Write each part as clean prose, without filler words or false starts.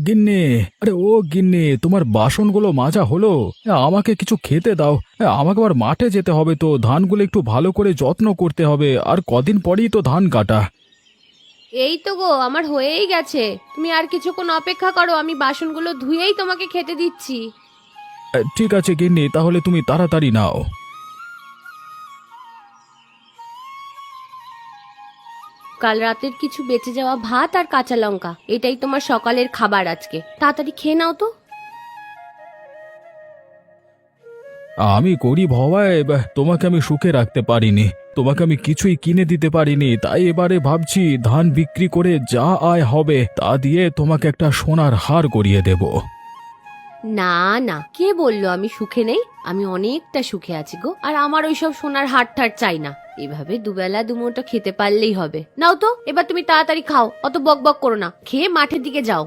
গিন্নি, আরে ও গিন্নি, তোমার বাসনগুলো মাজা হলো? আমাকে কিছু খেতে দাও। আমাকে আবার মাঠে যেতে হবে, তো ধানগুলো একটু ভালো করে যত্ন করতে হবে, আর কদিন পরেই তো ধান কাটা। এই তো গো, আমার হয়েই গেছে। তুমি আর কিছুক্ষণ অপেক্ষা করো, আমি বাসনগুলো ধুয়েই তোমাকে খেতে দিচ্ছি। ঠিক আছে গিন্নি, তাহলে তুমি তাড়াতাড়ি নাও। কাল রাতের কিছু বেঁচে যাওয়া ভাত আর কাঁচা লঙ্কা, এটাই তোমার সকালের খাবার আজকে। তাড়াতাড়ি খেয়ে নাও তো। আমি গরিব হওয়ায় তোমাকে আমি সুখে রাখতে পারিনি, তোমাকে আমি কিছুই কিনে দিতে পারিনি, তাই এবারে ভাবছি ধান বিক্রি করে যা আয় হবে তা দিয়ে তোমাকে একটা সোনার হার গড়িয়ে দেব। না না, কে বললো আমি সুখে নেই? আমি অনেকটা সুখে আছি গো, আর আমার ওইসব সোনার হাট ঠাট চাই না। এভাবে দুবেলা দুমুঠো খেতে পারলেই হবে। নাও তো, এবার তুমি তাড়াতাড়ি খাও, অত বক বক করো না, খেয়ে মাঠের দিকে যাও।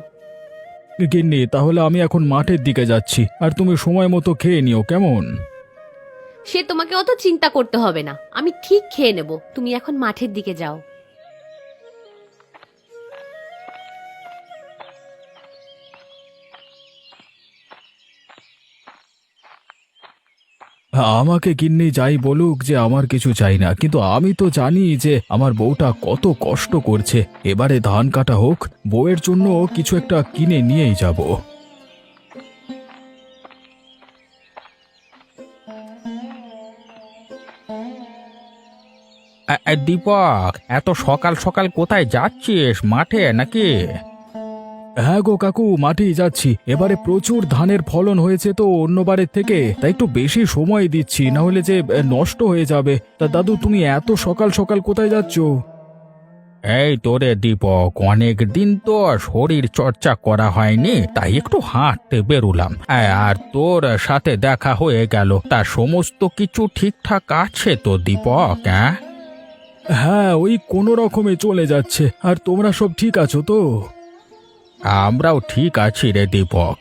গিন্নি, তাহলে আমি এখন মাঠের দিকে যাচ্ছি, আর তুমি সময় মতো খেয়ে নিও, কেমন? সে তোমাকে অত চিন্তা করতে হবে না, আমি ঠিক খেয়ে নেব। তুমি এখন মাঠের দিকে যাও। আমাকে গিন্নি যাই বলুক যে আমার কিছু চাই না, কিন্তু আমি তো জানি যে আমার বউটা কত কষ্ট করছে। এবারে ধান কাটা হোক, বউয়ের জন্য কিছু একটা কিনে নিয়েই যাব। দীপক, এত সকাল সকাল কোথায় যাচ্ছিস? মাঠে নাকি? হ্যাঁ গো কাকু, মাঠেই যাচ্ছি। এবারে প্রচুর ধানের ফলন হয়েছে তো অন্যবারের থেকে, তাই একটু বেশি সময় দিচ্ছি, না হলে যে নষ্ট হয়ে যাবে। তা দাদু, তুমি এত সকাল সকাল কোথায় যাচ্ছ? এই তোরে দীপক, অনেক দিন তো শরীর চর্চা করা হয়নি, তাই একটু হাঁটতে বেরুলাম। আর তোর সাথে দেখা হয়ে গেল। তা সমস্ত কিছু ঠিকঠাক আছে তো দীপক? হ্যাঁ, হ্যাঁ, ওই কোনো রকমে চলে যাচ্ছে। আর তোমরা সব ঠিক আছো তো? আমরাও ঠিক আছি রে দীপক।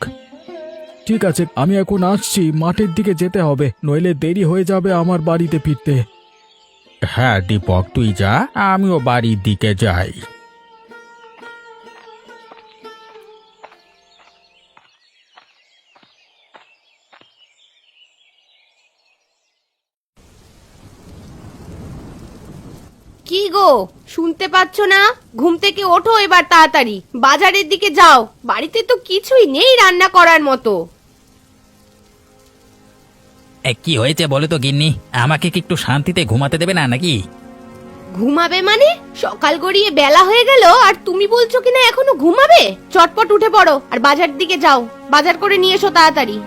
ঠিক আছে, আমি এখন আসছি, মাঠের দিকে যেতে হবে, নইলে দেরি হয়ে যাবে আমার বাড়িতে ফিরতে। হ্যাঁ দীপক, তুই যা, আমিও বাড়ির দিকে যাই। কি গো, শুনতে পাচ্ছ না? ঘুম থেকে ওঠো এবার তাড়াতাড়ি, বাজারের দিকে যাও। বাড়িতে তো কিছুই নেই রান্না করার মতো। কি হয়েছে বলো তো গিন্নি? আমাকে কি একটু শান্তিতে ঘুমাতে দেবে না নাকি? ঘুমাবে মানে? সকাল গড়িয়ে বেলা হয়ে গেল আর তুমি বলছো কিনা এখনো ঘুমাবে? চটপট উঠে পড়ো আর বাজার দিকে যাও, বাজার করে নিয়ে এসো তাড়াতাড়ি।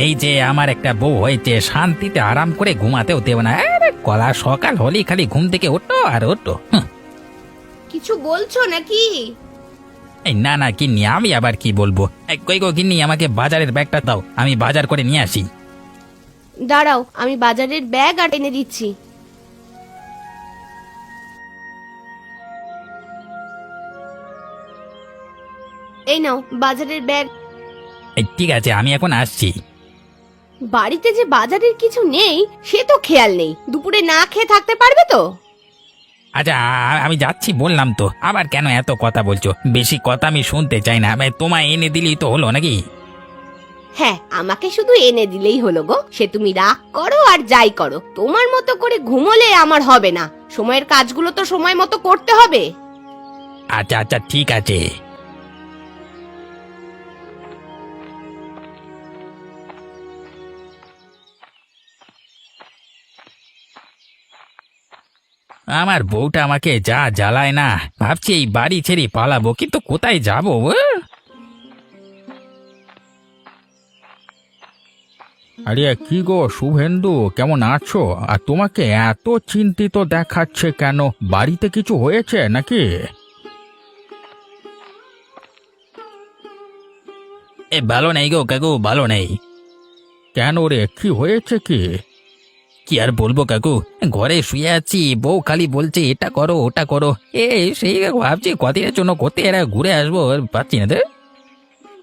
এই যে আমার একটা বউ হয়েছে, শান্তিতে আরাম করে ঘুমাতেও দেবে না। আরে কলা সকাল হলেই খালি ঘুম থেকে ওঠো আর ওঠো। কিছু বলছো নাকি? এই না না গিন্নি, আমি আবার কি বলবো? কই গো গিন্নি, আমাকে বাজারের ব্যাগটা দাও, আমি বাজার করে নিয়ে আসি। দাঁড়াও, আমি বাজারের ব্যাগ আর এনে দিচ্ছি। এই নাও বাজারের ব্যাগ। ঠিক আছে, আমি এখন আসছি। বাড়িতে যে বাজারের কিছু নেই সে তো খেয়াল নেই। দুপুরে না খেয়ে থাকতে পারবে তো? আচ্ছা, আমি যাচ্ছি বললাম তো, আবার কেন এত কথা বলছো? বেশি কথা আমি শুনতে চাই না। তোমায় এনে দিলেই তো হলো নাকি? হ্যাঁ, আমাকে শুধু এনে দিলেই হলো গো। সে তুমি রাগ করো আর যাই করো, তোমার মতো করে ঘুমোলে আমার হবে না। সময়ের কাজগুলো তো সময় মতো করতে হবে। আচ্ছা আচ্ছা, ঠিক আছে। আমার বউটা আমাকে যা জ্বালায় না, ভাবছি এই বাড়ি ছেড়ে পালাবো, কিন্তু কোথায় যাবো? আরে কি গো শুভেন্দু, কেমন আছো? আর তোমাকে এত চিন্তিত দেখাচ্ছে কেন? বাড়িতে কিছু হয়েছে নাকি? ভালো নেই গো কাকু, ভালো নেই। কেন রে, কি হয়েছে কি? কি আর বলবো কাকু, ঘরে শুয়ে আছি, বউ খালি বলছে এটা করো ওটা করো। সেই ভাবছি কদিনের জন্য করতে এরা ঘুরে আসবো, পাচ্ছি না তো।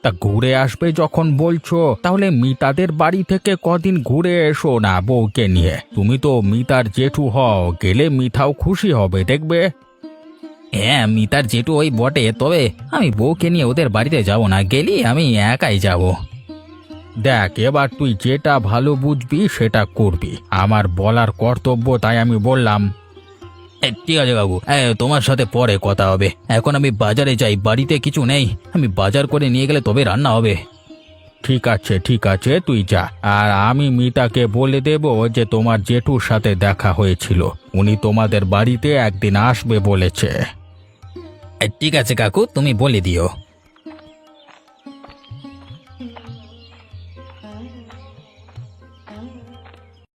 তা ঘুরে আসবে যখন বলছো, তাহলে মিতাদের বাড়ি থেকে কদিন ঘুরে এসো না বউকে নিয়ে। তুমি তো মিতার জেঠু হও, গেলে মিঠাও খুশি হবে দেখবে। হ্যাঁ মিতার জেঠু ওই বটে, তবে আমি বউকে নিয়ে ওদের বাড়িতে যাব না, গেলি আমি একাই যাব। দেখ, এবার তুই যেটা ভালো বুঝবি সেটা করবি, আমার বলার কর্তব্য, তাই আমি বললাম। ঠিক আছে কাকু, তোমার সাথে পরে কথা হবে। এখন আমি বাজারে যাই, বাড়িতে কিছু নেই, আমি বাজার করে নিয়ে গেলে তবে রান্না হবে। ঠিক আছে ঠিক আছে, তুই যা। আর আমি মিতাকে বলে দেব যে তোমার জেঠুর সাথে দেখা হয়েছিল, উনি তোমাদের বাড়িতে একদিন আসবে বলেছে। ঠিক আছে কাকু, তুমি বলে দিও।